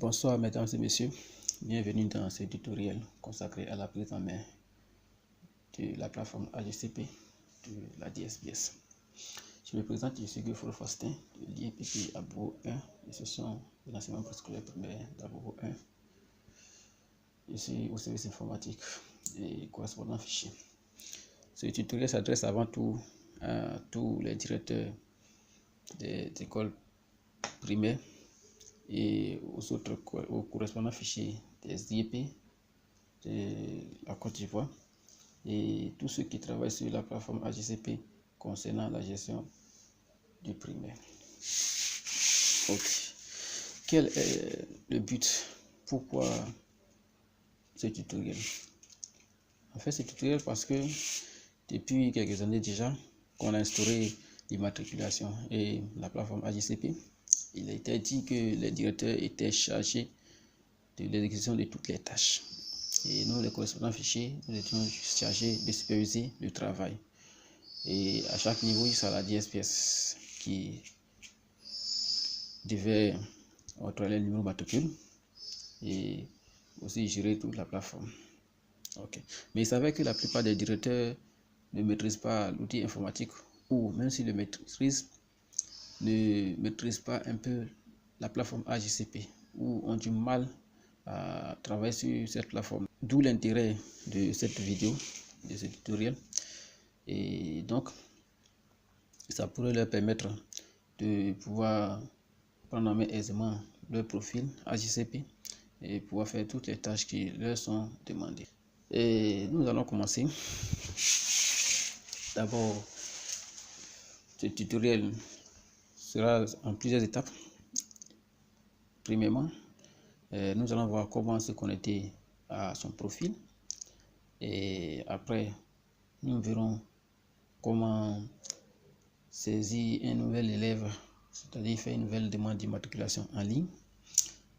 Bonsoir mesdames et messieurs, bienvenue dans ce tutoriel consacré à la prise en main de la plateforme AGCP de la DSBS. Je me présente, je suis Geoffroy Faustin de l'IEPP Abourou 1, et ce sont les enseignements préscolaires primaires d'Abourou 1. Je suis au service informatique et correspondant fichier. Ce tutoriel s'adresse avant tout à tous les directeurs des écoles primaires et aux correspondants fichiers des IEP de la Côte d'Ivoire et tous ceux qui travaillent sur la plateforme AGCP concernant la gestion du primaire. Ok. Quel est le but? Pourquoi ce tutoriel? En fait, ce tutoriel parce que depuis quelques années déjà qu'on a instauré l'immatriculation et la plateforme AGCP, il a été dit que les directeurs étaient chargés de l'exécution de toutes les tâches. Et nous, les correspondants fichiers, nous étions chargés de superviser le travail. Et à chaque niveau, il y a la DSBS qui devait octroyer le numéro matricule et aussi gérer toute la plateforme. Ok. Mais il savait que la plupart des directeurs ne maîtrisent pas l'outil informatique, ou même s'ils le maîtrisent, ne maîtrisent pas un peu la plateforme AGCP, ou ont du mal à travailler sur cette plateforme. D'où l'intérêt de cette vidéo, de ce tutoriel. Et donc, ça pourrait leur permettre de pouvoir prendre en main aisément leur profil AGCP et pouvoir faire toutes les tâches qui leur sont demandées. Et nous allons commencer. D'abord, ce tutoriel sera en plusieurs étapes. Premièrement, nous allons voir comment se connecter à son profil. Et après, nous verrons comment saisir un nouvel élève, c'est-à-dire faire une nouvelle demande d'immatriculation en ligne.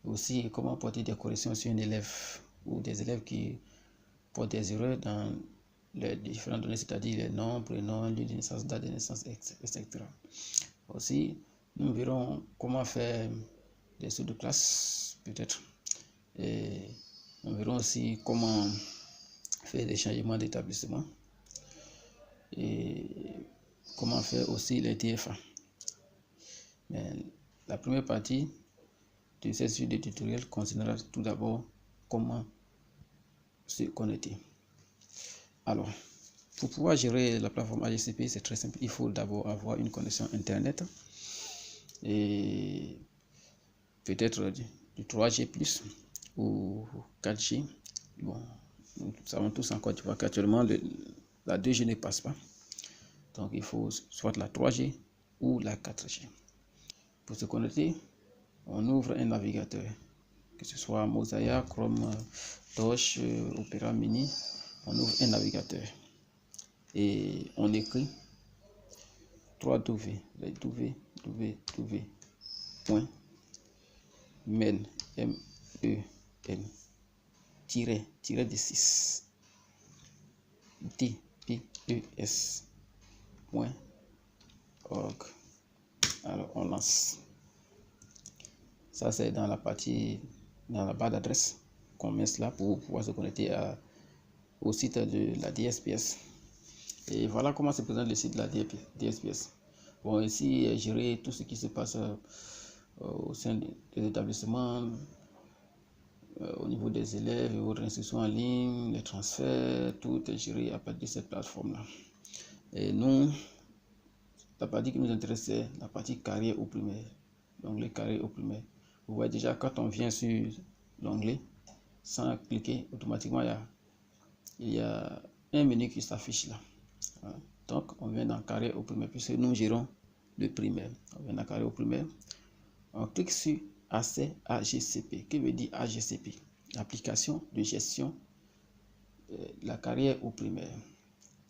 Aussi, comment porter des corrections sur un élève ou des élèves qui portent des erreurs dans les différentes données, c'est-à-dire les noms, prénoms, lieu de naissance, date de naissance, etc. Aussi, nous verrons comment faire des sauts de classe, peut-être. Et nous verrons aussi comment faire des changements d'établissement et comment faire aussi les DFA. Mais la première partie de cette suite de tutoriels concernera tout d'abord comment se connecter. Alors, pour pouvoir gérer la plateforme AGCP, c'est très simple. Il faut d'abord avoir une connexion Internet et peut-être du 3G+, ou 4G. Bon, nous savons tous en Côte d'Ivoire qu'actuellement la 2G ne passe pas. Donc il faut soit la 3G ou la 4G. Pour se connecter, on ouvre un navigateur, que ce soit Mozilla, Chrome, Torch, Opera Mini. On ouvre un navigateur et on écrit www.men dps.org. Alors on lance. Ça c'est dans la partie, dans la barre d'adresse qu'on met cela pour pouvoir se connecter au site de la DSBS. Et voilà comment se présente le site de la DSBS. Bon, ici, gérer tout ce qui se passe au sein des établissements, au niveau des élèves et autres instructions en ligne, les transferts, tout est géré à partir de cette plateforme-là. Et nous, la partie qui nous intéresse, c'est la partie carrière au primaire. L'onglet carrière au primaire. Vous voyez déjà, quand on vient sur l'onglet, sans cliquer, automatiquement, il y a un menu qui s'affiche là. Donc, on vient dans carrière au primaire, puisque nous gérons le primaire. On vient dans carrière au primaire. On clique sur accès AGCP. Que veut dire AGCP? Application de gestion de la carrière au primaire.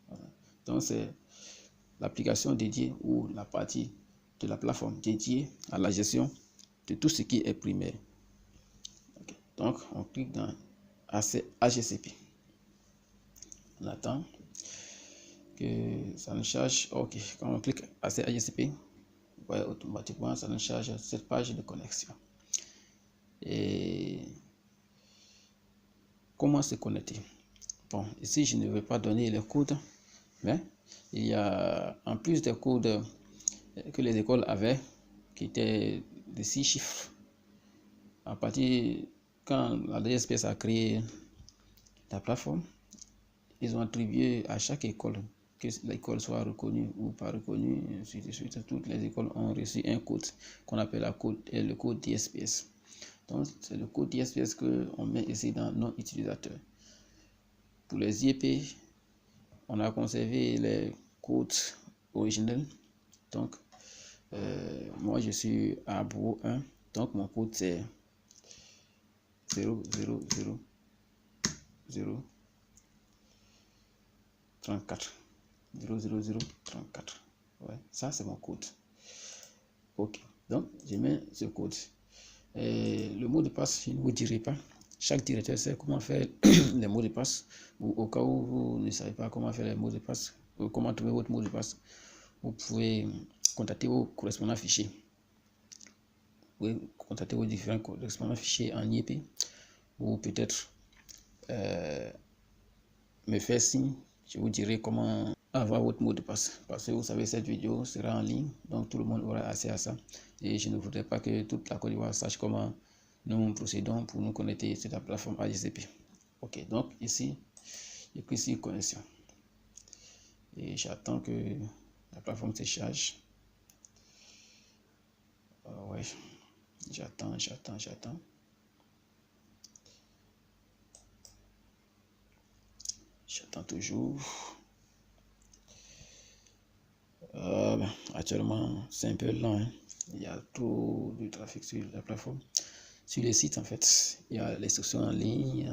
Voilà. Donc, c'est l'application dédiée ou la partie de la plateforme dédiée à la gestion de tout ce qui est primaire. Okay. Donc, on clique dans accès AGCP. On attend que ça nous charge. Ok, quand on clique accès AGCP, ouais, automatiquement ça nous charge cette page de connexion. Et comment se connecter? Bon, ici, je ne vais pas donner les codes, mais il y a, en plus des codes que les écoles avaient, qui étaient de 6 chiffres, à partir quand la DSPS a créé la plateforme, ils ont attribué à chaque école, que l'école soit reconnue ou pas reconnue, ainsi de suite. Toutes les écoles ont reçu un code qu'on appelle le code DSPS. Donc, c'est le code DSPS qu'on met ici dans nom utilisateur. Pour les IEP, on a conservé les codes originels. Donc, moi, je suis à Bourg 1. Donc, mon code, c'est 0, 0, 0, 0, 34. 0, 0, 0, 34. Ouais, ça, c'est mon code. OK. Donc, je mets ce code. Et le mot de passe, je ne vous dirai pas. Chaque directeur sait comment faire les mots de passe. Ou au cas où vous ne savez pas comment faire les mots de passe, ou comment trouver votre mot de passe, vous pouvez contacter vos correspondants fichiers. Vous pouvez contacter vos différents correspondants fichiers en IEP, ou peut-être me faire signe. Je vous dirai comment avoir votre mot de passe. Parce que vous savez, cette vidéo sera en ligne, donc tout le monde aura accès à ça. Et je ne voudrais pas que toute la Côte d'Ivoire sache comment nous procédons pour nous connecter sur la plateforme AGCP. Ok, donc ici, j'ai pris ici connexion. Et j'attends que la plateforme se charge. Ouais, j'attends. J'attends toujours. Actuellement, c'est un peu lent. Hein. Il y a trop de trafic sur la plateforme. Sur les sites, en fait, il y a l'instruction en ligne,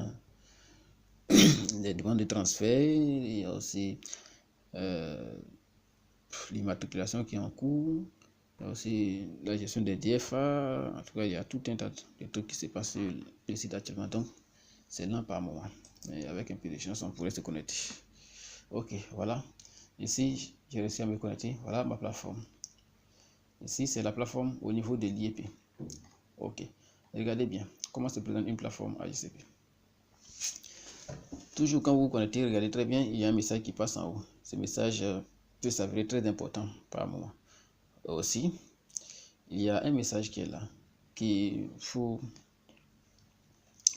les demandes de transfert, il y a aussi l'immatriculation qui est en cours, il y a aussi la gestion des DFA. En tout cas, il y a tout un tas de trucs qui se passent sur le site actuellement. Donc, c'est lent par moment. Mais avec un peu de chance, on pourrait se connecter. Ok, voilà. Ici, j'ai réussi à me connecter. Voilà ma plateforme. Ici, c'est la plateforme au niveau de l'IEP. Ok. Regardez bien comment se présente une plateforme AGCP. Toujours quand vous vous connectez, regardez très bien, il y a un message qui passe en haut. Ce message peut s'avérer très important par moment. Aussi, il y a un message qui est là, qui faut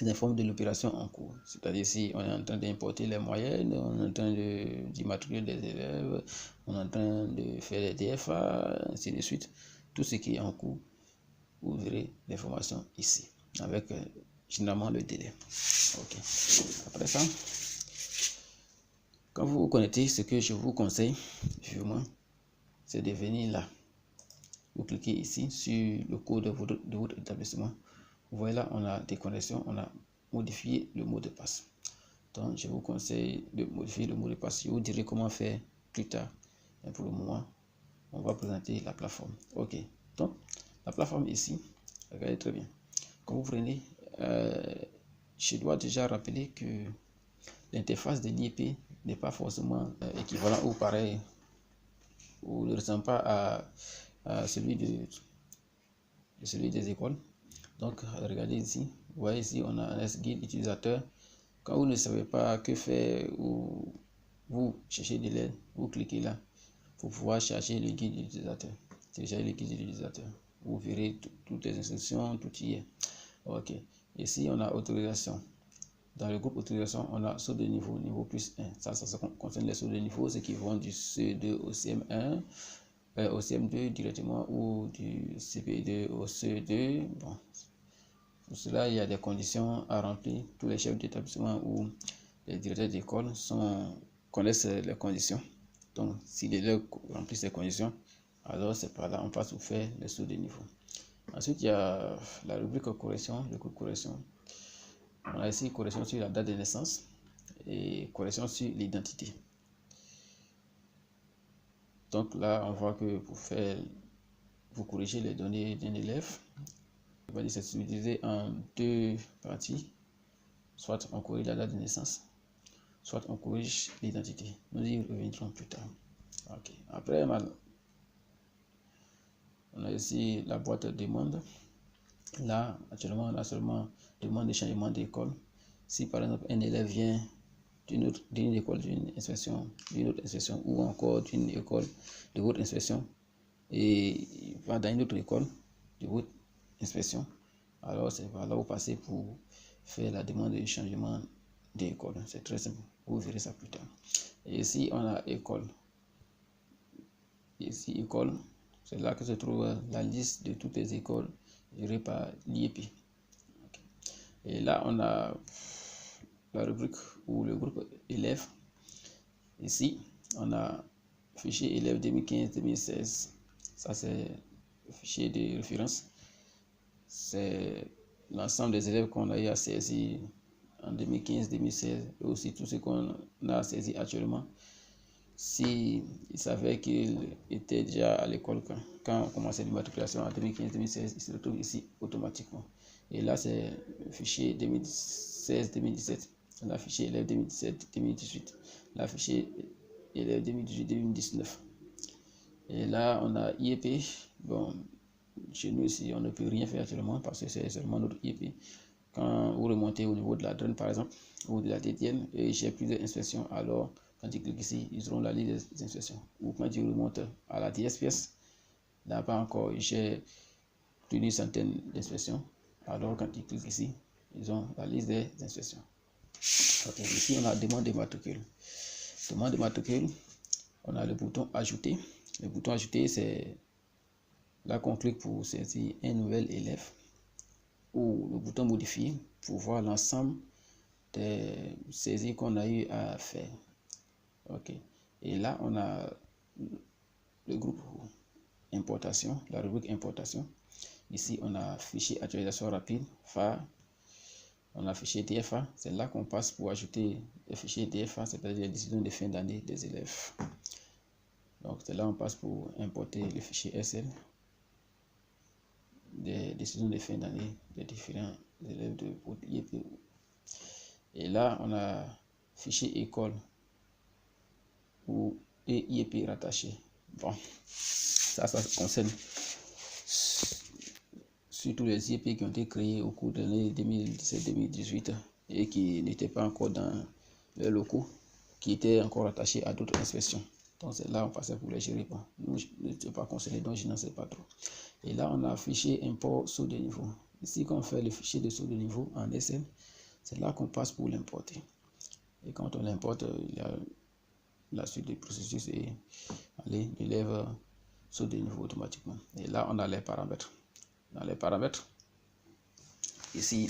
informe de l'opération en cours. C'est-à-dire si on est en train d'importer les moyennes, on est en train d'immatriculer des élèves, on est en train de faire les DFA, ainsi de suite. Tout ce qui est en cours, vous verrez l'information ici, avec généralement le délai. Ok. Après ça, quand vous vous connectez, ce que je vous conseille, vivement, c'est de venir là. Vous cliquez ici sur le code de votre établissement. Vous voyez là, on a des connexions, on a modifié le mot de passe. Donc, je vous conseille de modifier le mot de passe. Je vous dirai comment faire plus tard. Mais pour le moment, on va présenter la plateforme. Ok. Donc, la plateforme ici, regardez très bien. Quand vous prenez, je dois déjà rappeler que l'interface de l'IEP n'est pas forcément équivalent ou pareil, ou ne ressemble pas à celui des écoles. Donc, regardez ici. Vous voyez ici, on a un S-Guide utilisateur. Quand vous ne savez pas que faire ou vous cherchez de l'aide, vous cliquez là pour pouvoir chercher le guide utilisateur. Télécharger le guide utilisateur. Vous verrez toutes les instructions, tout y est. Ok. Ici, on a autorisation. Dans le groupe autorisation, on a saut de niveau, niveau plus 1. Ça concerne les sauts de niveau, ceux qui vont du CE2 au CM1, au CM2 directement ou du CP2 au CE2. Bon. Pour cela, il y a des conditions à remplir. Tous les chefs d'établissement ou les directeurs d'école connaissent les conditions. Donc, si l'élève remplit ces conditions, alors c'est par là on passe pour faire les sauts de niveau. Ensuite, il y a la rubrique correction, le cours correction. On a ici correction sur la date de naissance et correction sur l'identité. Donc là, on voit que pour corriger les données d'un élève, on va c'est subdivisé en deux parties. Soit on corrige la date de naissance, soit on corrige l'identité. Nous y reviendrons plus tard. Okay. Après, on a ici la boîte de demande. Là, actuellement, on a seulement demande de changement d'école. Si par exemple un élève vient d'une école d'une autre inspection ou encore d'une école de haute inspection et il va dans une autre école de haute inspection, alors c'est par là où passer pour faire la demande de changement d'école. C'est très simple, vous verrez ça plus tard. Et ici on a école. Ici école, c'est là que se trouve la liste de toutes les écoles gérées par l'IEP. Et là on a la rubrique ou le groupe élèves. Ici on a fichier élèves 2015-2016. Ça c'est le fichier de référence. C'est l'ensemble des élèves qu'on a eu à saisir en 2015-2016 et aussi tout ce qu'on a saisi actuellement. Si il savait qu'il était déjà à l'école quand on commençait l'immatriculation en 2015-2016, il se retrouve ici automatiquement. Et là, c'est le fichier 2016-2017, la fichier élève 2017-2018, la fichier élève 2018-2019. Et là, on a IEP. Bon, chez nous ici, on ne peut rien faire actuellement parce que c'est seulement notre IEP. Quand vous remontez au niveau de la DREN, par exemple, ou de la DTN, et j'ai plusieurs inspections, alors quand ils cliquent ici, ils auront la liste des inspections. Ou quand ils remontent à la DSPS, là-bas encore, j'ai plus d'une centaine d'inspections. Alors quand ils cliquent ici, ils ont la liste des inspections. Okay. Ici, on a demande de matricule. Demande de matricule, on a le bouton ajouter. Le bouton ajouter, c'est là qu'on clique pour saisir un nouvel élève. Ou le bouton modifier pour voir l'ensemble des saisies qu'on a eu à faire. Ok. Et là, on a le groupe importation, la rubrique importation. Ici, on a fichier actualisation rapide, phare. On a fichier DFA. C'est là qu'on passe pour ajouter le fichier DFA, c'est-à-dire les décisions de fin d'année des élèves. Donc, c'est là qu'on passe pour importer le fichier SL des décisions de fin d'année des différents élèves de l'IEP. Et là, on a fichier école ou IEP rattaché. Bon, ça concerne surtout les IEP qui ont été créés au cours de l'année 2017-2018 et qui n'étaient pas encore dans les locaux, qui étaient encore attachés à d'autres inspections. Donc c'est là on passait pour les gérer. Bon, nous, je n'étais pas concerné, donc je n'en sais pas trop. Et là, on a fichier import saut de niveau. Ici, quand on fait le fichier de saut de niveau en SL, c'est là qu'on passe pour l'importer. Et quand on l'importe, il y a la suite du processus et l'élève saut de niveau automatiquement. Et là, on a les paramètres. Dans les paramètres, ici,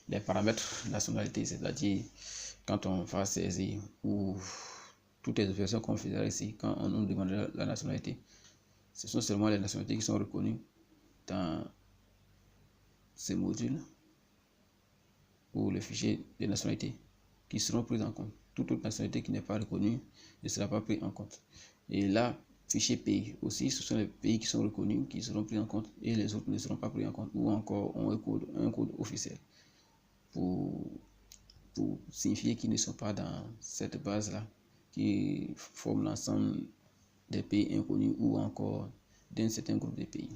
les paramètres nationalité, c'est-à-dire quand on va saisir ou toutes les opérations qu'on faisait ici, quand on nous demande la nationalité, ce sont seulement les nationalités qui sont reconnues dans ces modules ou le fichier de nationalité qui seront prises en compte. Toute autre nationalité qui n'est pas reconnue ne sera pas prise en compte. Et là, fichier pays aussi, ce sont les pays qui sont reconnus qui seront pris en compte et les autres ne seront pas pris en compte ou encore ont un code officiel pour signifier qu'ils ne sont pas dans cette base-là qui forme l'ensemble des pays inconnus ou encore d'un certain groupe de pays.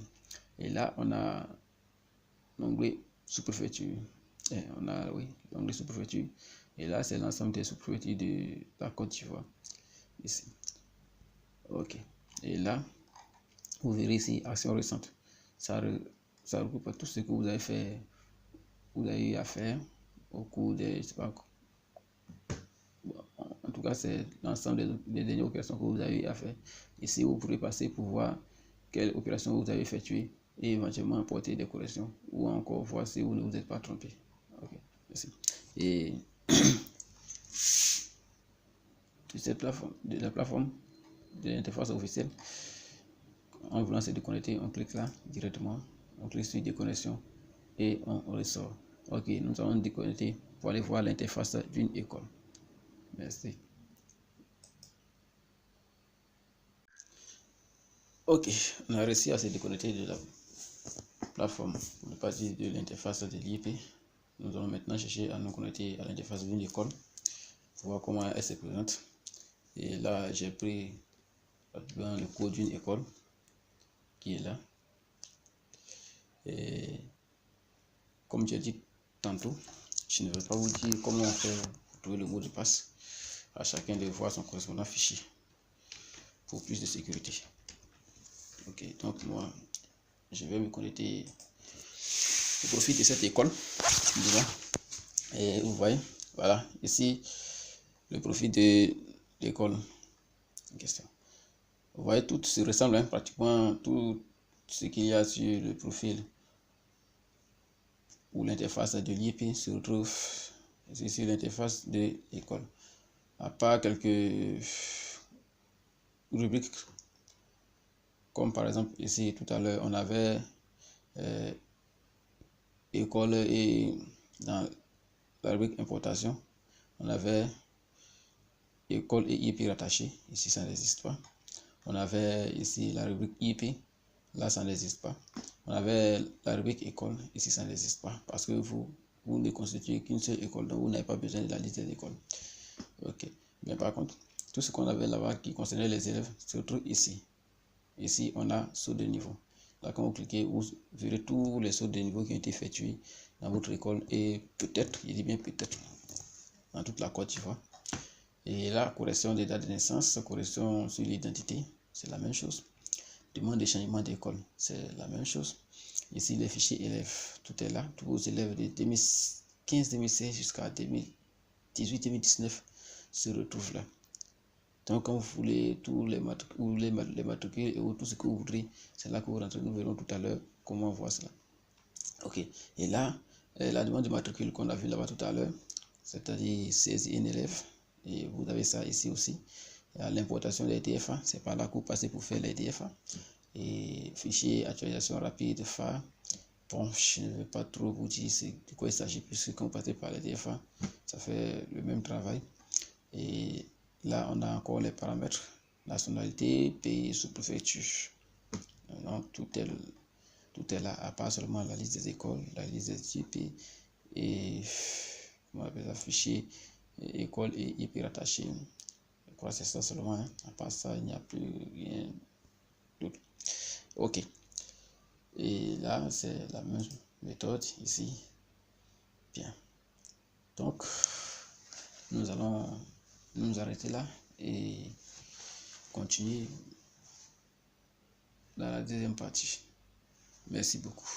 Et là, on a l'onglet sous-préfecture. On a, oui, l'onglet sous-préfecture. Et là, c'est l'ensemble des sous-préfectures de la Côte d'Ivoire. Ici. OK. Et là, vous verrez ici, action récente. Ça regroupe tout ce que vous avez fait, vous avez eu à faire au cours des, je sais pas, en tout cas, c'est l'ensemble des dernières opérations que vous avez eu à faire. Ici, vous pourrez passer pour voir quelle opération vous avez effectuée et éventuellement apporter des corrections ou encore voir si vous ne vous êtes pas trompé. Ok, merci. Et de la plateforme de l'interface officielle, en voulant se déconnecter, on clique là directement, on clique sur déconnexion et on ressort. Ok, nous allons déconnecter pour aller voir l'interface d'une école. Merci. Ok, on a réussi à se déconnecter de la plateforme pour ne pas dire de l'interface de l'IEP. Nous allons maintenant chercher à nous connecter à l'interface d'une école pour voir comment elle se présente. Et là, j'ai pris le code d'une école qui est là. Et comme j'ai dit tantôt, je ne vais pas vous dire comment on fait pour trouver le mot de passe. À chacun de voir son correspondant fichier pour plus de sécurité. Ok, donc moi, je vais me connecter au profit de cette école. Et vous voyez, voilà, ici, le profil de l'école en question. Vous voyez, tout se ressemble, hein, pratiquement tout ce qu'il y a sur le profil où l'interface de l'IP se retrouve ici sur l'interface de l'école. À part quelques rubriques, comme par exemple ici tout à l'heure, on avait école et dans la rubrique importation, on avait école et IP rattaché, ici ça n'existe pas. On avait ici la rubrique IP, là ça n'existe pas. On avait la rubrique école, ici ça n'existe pas parce que vous ne constituez qu'une seule école, donc vous n'avez pas besoin de la liste des écoles. Ok, mais par contre, tout ce qu'on avait là-bas qui concernait les élèves se retrouve ici. Ici, on a saut de niveau. Là, quand vous cliquez, vous verrez tous les sauts de niveau qui ont été effectués dans votre école et peut-être, il dit bien peut-être, dans toute la Côte d'Ivoire. Et là, correction des dates de naissance, correction sur l'identité, c'est la même chose. Demande de changement d'école, c'est la même chose. Ici, les fichiers élèves, tout est là. Tous vos élèves de 2015-2016 jusqu'à 2018-2019 se retrouvent là. Donc, quand vous voulez tous les matricules et tout ce que vous voudrez, c'est là que vous rentrez. Nous verrons tout à l'heure comment voir cela. Ok. Et là, la demande de matricule qu'on a vu là-bas tout à l'heure, c'est-à-dire saisir un élève. Et vous avez ça ici aussi. L'importation des DFA, c'est par là que vous passez pour faire les DFA. Et fichier actualisation rapide, FA. Bon, je ne vais pas trop vous dire de quoi il s'agit, puisque quand vous passez par les DFA, ça fait le même travail. Et là, on a encore les paramètres. Nationalité, pays, sous-préfecture. Donc, tout est là, à part seulement la liste des écoles, la liste des IP et comment on appelle ça, fichier, école et IP rattaché. Je crois que c'est ça seulement. Hein. À part ça, il n'y a plus rien d'autre. Ok. Et là, c'est la même méthode ici. Bien. Donc, nous allons nous arrêter là et continuer dans la deuxième partie. Merci beaucoup.